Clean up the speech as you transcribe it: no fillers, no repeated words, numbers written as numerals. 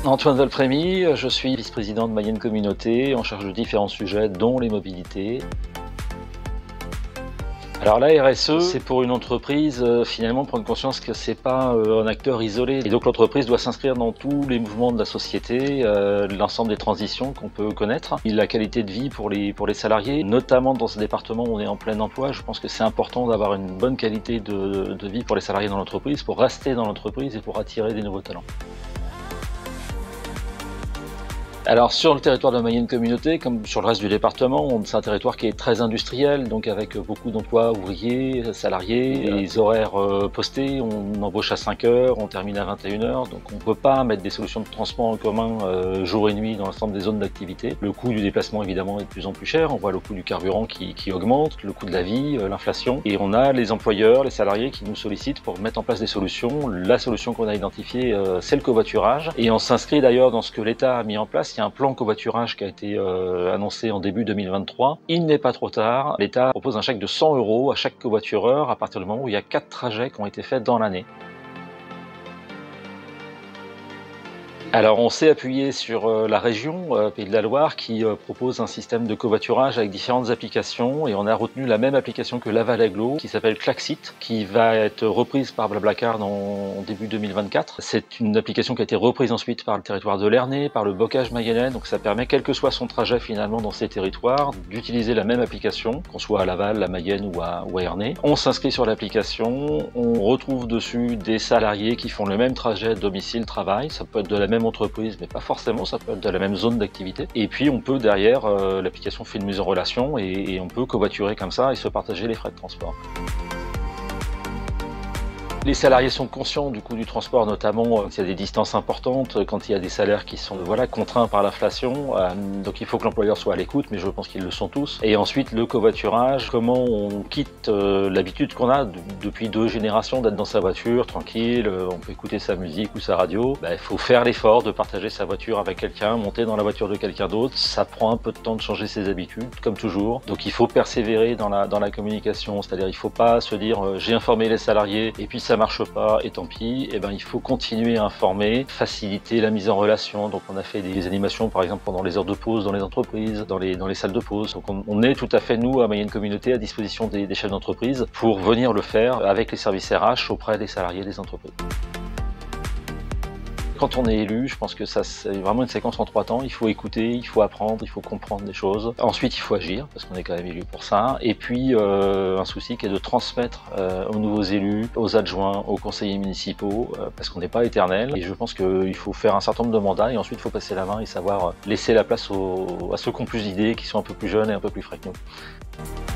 Antoine Valfrémy, je suis vice-président de Mayenne Communauté en charge de différents sujets dont les mobilités. Alors la RSE, c'est pour une entreprise finalement prendre conscience que c'est pas un acteur isolé. Et donc l'entreprise doit s'inscrire dans tous les mouvements de la société, l'ensemble des transitions qu'on peut connaître. Et la qualité de vie pour les salariés, notamment dans ce département où on est en plein emploi, je pense que c'est important d'avoir une bonne qualité de vie pour les salariés dans l'entreprise, pour rester dans l'entreprise et pour attirer des nouveaux talents. Alors sur le territoire de Mayenne Communauté, comme sur le reste du département, c'est un territoire qui est très industriel, donc avec beaucoup d'emplois ouvriers, salariés, les horaires postés, on embauche à 5 heures, on termine à 21 heures, donc on ne peut pas mettre des solutions de transport en commun jour et nuit dans l'ensemble des zones d'activité. Le coût du déplacement évidemment est de plus en plus cher, on voit le coût du carburant qui augmente, le coût de la vie, l'inflation, et on a les employeurs, les salariés qui nous sollicitent pour mettre en place des solutions. La solution qu'on a identifiée, c'est le covoiturage, et on s'inscrit d'ailleurs dans ce que l'État a mis en place. Il y a un plan covoiturage qui a été annoncé en début 2023. Il n'est pas trop tard. L'État propose un chèque de 100 € à chaque covoitureur à partir du moment où il y a 4 trajets qui ont été faits dans l'année. Alors on s'est appuyé sur la région Pays de la Loire qui propose un système de covoiturage avec différentes applications, et on a retenu la même application que Laval Agglo qui s'appelle Klaxit, qui va être reprise par Blablacar en début 2024. C'est une application qui a été reprise ensuite par le territoire de Lernay, par le Bocage mayennais, donc ça permet, quel que soit son trajet finalement dans ces territoires, d'utiliser la même application, qu'on soit à Laval, à Mayenne ou à Ernay. On s'inscrit sur l'application, on retrouve dessus des salariés qui font le même trajet domicile-travail, ça peut être de la même entreprise, mais pas forcément, ça peut être de la même zone d'activité. Et puis on peut derrière, l'application fait une mise en relation et on peut covoiturer comme ça et se partager les frais de transport. Les salariés sont conscients du coût du transport, notamment s'il y a des distances importantes, quand il y a des salaires qui sont contraints par l'inflation. Donc il faut que l'employeur soit à l'écoute, mais je pense qu'ils le sont tous. Et ensuite le covoiturage, comment on quitte l'habitude qu'on a depuis 2 générations d'être dans sa voiture, tranquille, on peut écouter sa musique ou sa radio. Il faut faire l'effort de partager sa voiture avec quelqu'un, monter dans la voiture de quelqu'un d'autre. Ça prend un peu de temps de changer ses habitudes, comme toujours. Donc il faut persévérer dans la communication, c'est-à-dire il ne faut pas se dire j'ai informé les salariés et puis ça marche pas et tant pis. Il faut continuer à informer, faciliter la mise en relation. Donc on a fait des animations par exemple pendant les heures de pause dans les entreprises, dans les salles de pause. Donc on est tout à fait, nous à Mayenne Communauté, à disposition des chefs d'entreprise pour venir le faire avec les services RH auprès des salariés des entreprises. Quand on est élu, je pense que ça c'est vraiment une séquence en 3 temps. Il faut écouter, il faut apprendre, il faut comprendre des choses. Ensuite, il faut agir, parce qu'on est quand même élu pour ça. Et puis, un souci qui est de transmettre aux nouveaux élus, aux adjoints, aux conseillers municipaux, parce qu'on n'est pas éternel. Et je pense qu'il faut faire un certain nombre de mandats, et ensuite il faut passer la main et savoir laisser la place à ceux qui ont plus d'idées, qui sont un peu plus jeunes et un peu plus frais que nous.